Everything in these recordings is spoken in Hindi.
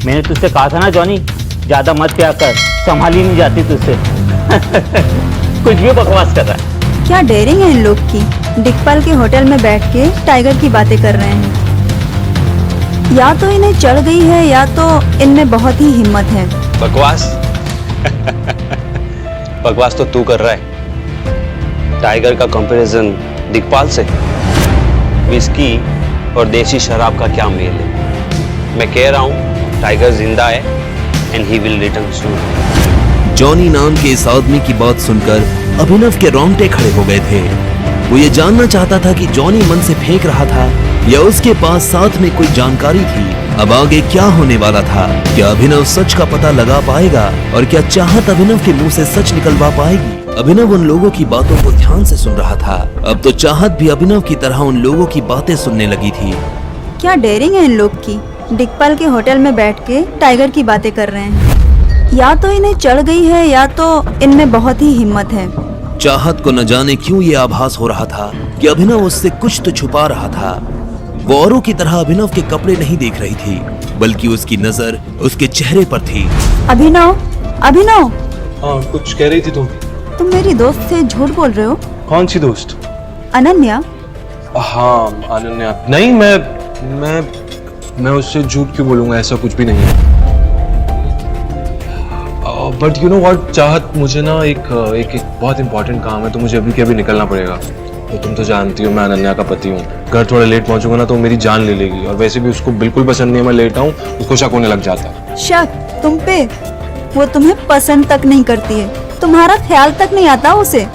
मैंने तुझसे कहा था ना जॉनी, ज्यादा मत क्या कर, संभाली नहीं जाती तुझसे। कुछ भी बकवास कर रहा है। क्या डेयरिंग है इन लोग की, दिखपाल के होटल में बैठ के टाइगर की बातें कर रहे हैं। या तो इन्हें चढ़ गई है या तो इनमें बहुत ही हिम्मत है। बकवास? बकवास तो तू कर रहा है। टाइगर का कंपैरिजन दिखपाल से? विस्की और देसी शराब का क्या मेल है? मैं कह रहा हूं टाइगर जिंदा है and he will return soon. Johnny नाम के इस आदमी की बात सुनकर अभिनव के रोंगटे खड़े हो गए थे। वो ये जानना चाहता था कि जॉनी मन से फेंक रहा था या उसके पास साथ में कोई जानकारी थी। अब आगे क्या होने वाला था? क्या अभिनव सच का पता लगा पाएगा और क्या चाहत अभिनव के मुंह से सच निकलवा पाएगी? अभिनव उन लोगों की बातों को ध्यान से सुन रहा था। अब तो चाहत भी अभिनव की तरह उन लोगों की बातें सुनने लगी थी। क्या डेयरिंग है इन लोग की, दिखपाल के होटल में बैठ के टाइगर की बातें कर रहे हैं। या तो इन्हें चढ़ गई है या तो इनमें बहुत ही हिम्मत है। चाहत को न जाने क्यों ये आभास हो रहा था कि अभिनव उससे कुछ तो छुपा रहा था। वो औरों की तरह अभिनव के कपड़े नहीं देख रही थी, बल्कि उसकी नजर उसके चेहरे पर थी। अभिनव, अभिनव। हाँ, कुछ कह रही थी तुम मेरी दोस्त से झूठ बोल रहे हो। कौन सी दोस्त? अनन्या। हाँ, अनन्या। नहीं, मैं उससे झूठ क्यों बोलूंगा, ऐसा कुछ भी नहीं है। बट यू नो व्हाट चाहत, मुझे ना एक बहुत इंपॉर्टेंट काम है, तो मुझे अभी के अभी निकलना पड़ेगा। तो तुम तो जानती हो मैं अनन्या का पति हूँ। घर थोड़ा लेट पहुंचूंगा ना तो मेरी जान ले लेगी, और वैसे भी उसको बिल्कुल पसंद नहीं है मैं लेट आऊँ, उसको शक होने लग जाता है। शक तुम पे? वो तुम्हें पसंद तक नहीं करती है, तुम्हारा ख्याल तक नहीं आता उसे,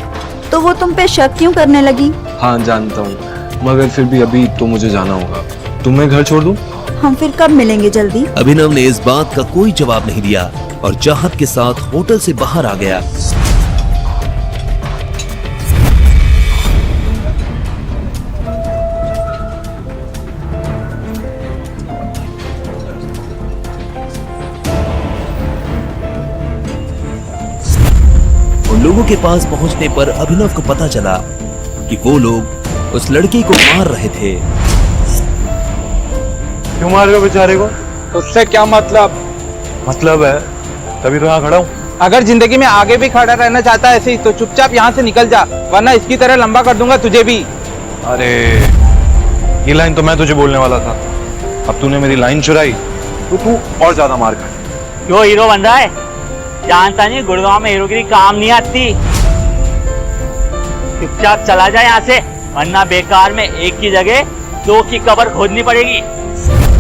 तो वो तुम पे शक क्यों करने लगी? हाँ जानता हूँ, मगर फिर भी अभी तो मुझे जाना होगा। तुम्हें घर छोड़ दूँ? हम फिर कब मिलेंगे जल्दी? अभिनव ने इस बात का कोई जवाब नहीं दिया और चाहत के साथ होटल से बाहर आ गया। उन लोगों के पास पहुंचने पर अभिनव को पता चला कि वो लोग उस लड़के को मार रहे थे। क्यों मार रहे हो बेचारे को? उससे क्या मतलब? मतलब है तभी तो यहाँ खड़ा हूँ। अगर जिंदगी में आगे भी खड़ा रहना चाहता है ऐसे ही तो चुपचाप यहाँ से निकल जा, वरना इसकी तरह लंबा कर दूंगा तुझे भी। अरे ये लाइन तो मैं तुझे बोलने वाला था, अब तूने मेरी लाइन चुराई तो तू और ज्यादा मार खा। क्यों हीरो बन रहा है? जानता नहीं गुड़गांव में हीरोगिरी काम नहीं आती। चुपचाप चला जाए यहाँ से, वरना बेकार में एक की जगह दो की कब्र खोदनी पड़ेगी।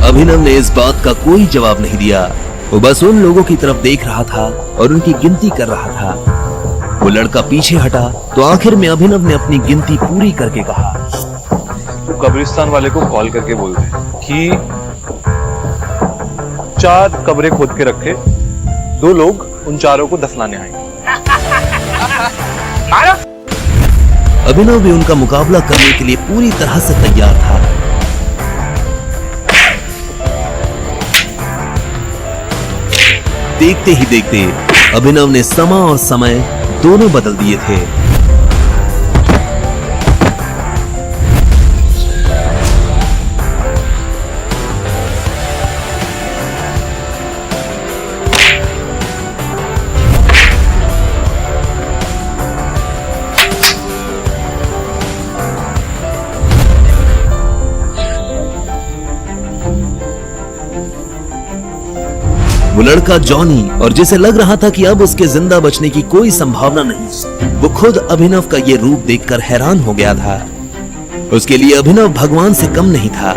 अभिनव ने इस बात का कोई जवाब नहीं दिया। वो बस उन लोगों की तरफ देख रहा था और उनकी गिनती कर रहा था। वो लड़का पीछे हटा तो आखिर में अभिनव ने अपनी गिनती पूरी करके कहा, तू कब्रिस्तान वाले को कॉल करके बोल दे कि 4 कब्रें खोद के रखे, 2 लोग उन चारों को दफनाने आएंगे। अभिनव भी उनका मुकाबला करने के लिए पूरी तरह से तैयार था। देखते ही देखते अभिनव ने समा और समय दोनों बदल दिए थे। वो लड़का जॉनी, और जिसे लग रहा था कि अब उसके जिंदा बचने की कोई संभावना नहीं, वो खुद अभिनव का ये रूप देखकर हैरान हो गया था। उसके लिए अभिनव भगवान से कम नहीं था।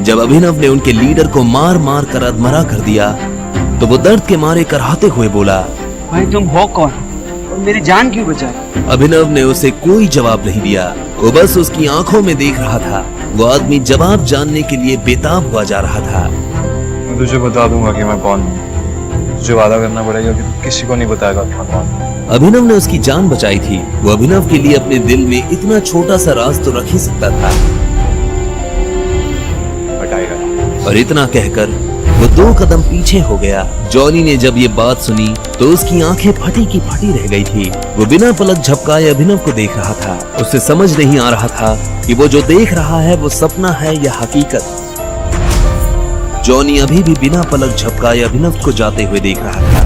जब अभिनव ने उनके लीडर को मार मार कर अधमरा कर दिया तो वो दर्द के मारे कराहते हुए बोला, भाई तुम हो कौन और मेरी जान क्यों बचाई? अभिनव ने उसे कोई जवाब नहीं दिया। वो बस उसकी आंखों में देख रहा था। वो आदमी जवाब जानने के लिए बेताब हुआ जा रहा था। मैं तुझे बता दूंगा कि मैं कौन हूँ। तुझे वादा करना पड़ेगा कि तू किसी को नहीं बताएगा कि मैं कौन हूँ। अभिनव ने उसकी जान बचाई थी। वो अभिनव के लिए अपने दिल में इतना छोटा सा राज तो रख ही सकता था। हटाएगा। और इतना कहकर वो 2 कदम पीछे हो गया। जॉनी ने जब ये बात सुनी तो उसकी आंखें फटी की फटी रह गई थी। वो बिना पलक झपकाए अभिनव को देख रहा था। उसे समझ नहीं आ रहा था कि वो जो देख रहा है वो सपना है या हकीकत। जॉनी अभी भी बिना पलक झपकाए अभिनव को जाते हुए देख रहा था।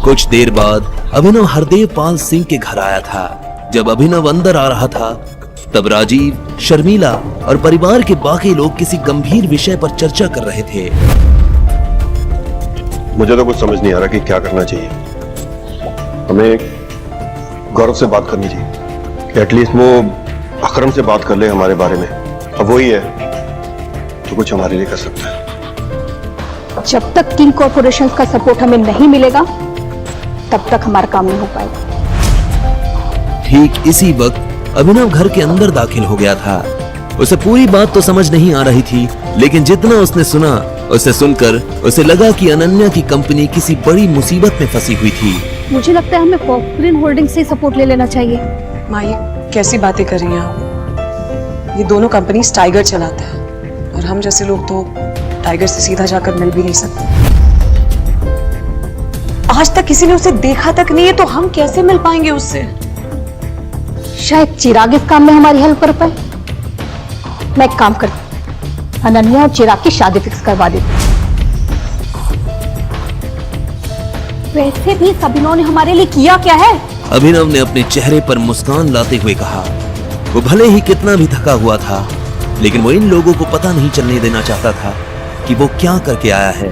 कुछ देर बाद अभिनव हरदेव पाल सिंह के घर आया था। जब अभिनव अंदर आ रहा था तब राजीव, शर्मिला और परिवार के बाकी लोग किसी गंभीर विषय पर चर्चा कर रहे थे। मुझे तो कुछ समझ नहीं आ रहा कि क्या करना चाहिए। हमें गौरव से बात करनी चाहिए कि एटलीस्ट वो अकरम से बात कर ले हमारे बारे में। अब वही है तो कुछ हमारे लिए कर सकता है। जब तक किंग कॉर्पोरेशन का सपोर्ट हमें नहीं मिलेगा तब तक हमारा काम नहीं हो पाएगा। ठीक इसी वक्त अभिनव घर के अंदर दाखिल हो गया था। उसे पूरी बात तो समझ नहीं आ रही थी, लेकिन जितना उसने सुना उसे सुनकर उसे लगा कि अनन्या की कंपनी किसी बड़ी मुसीबत में फंसी हुई थी। मुझे लगता है हमें पॉपुलर होल्डिंग से सपोर्ट ले लेना चाहिए। माँ, ये कैसी बातें कर रही हैं आप? ये दोनों कंपनीज टाइगर चलाता है और हम जैसे लोग तो टाइगर से सीधा जाकर मिल भी नहीं सकते। आज तक किसी ने उसे देखा तक नहीं है, तो हम कैसे मिल पाएंगे उससे? शायद चिराग इस काम में हमारी हेल्प कर पाए। मैं एक काम करती, अनन्या और चिराग की शादी फिक्स करवा देती। वैसे भी सब इन्होंने हमारे लिए किया क्या है? अभिनव ने अपने चेहरे पर मुस्कान लाते हुए कहा। वो भले ही कितना भी थका हुआ था, लेकिन वो इन लोगों को पता नहीं चलने देना चाहता था कि वो क्या करके आया है।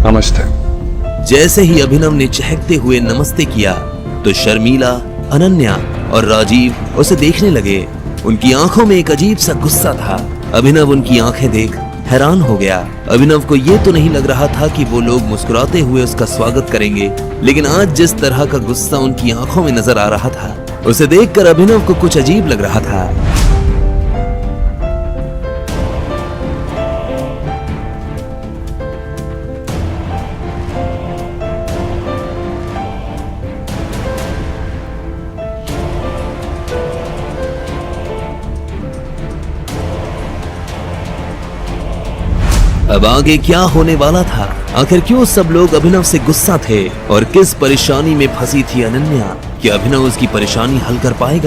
नमस्ते। जैसे ही अभिनव ने चहकते हुए नमस्ते किया तो शर्मिला, अनन्या और राजीव उसे देखने लगे। उनकी आंखों में एक अजीब सा गुस्सा था। अभिनव उनकी आंखें देख हैरान हो गया। अभिनव को ये तो नहीं लग रहा था कि वो लोग मुस्कुराते हुए उसका स्वागत करेंगे, लेकिन आज जिस तरह का गुस्सा उनकी आंखों में नजर आ रहा था, उसे देखकर अभिनव को कुछ अजीब लग रहा था। अब आगे क्या होने वाला था? आखिर क्यों सब लोग अभिनव से गुस्सा थे और किस परेशानी में फंसी थी अनन्या? क्या अभिनव उसकी परेशानी हल कर पाएगा?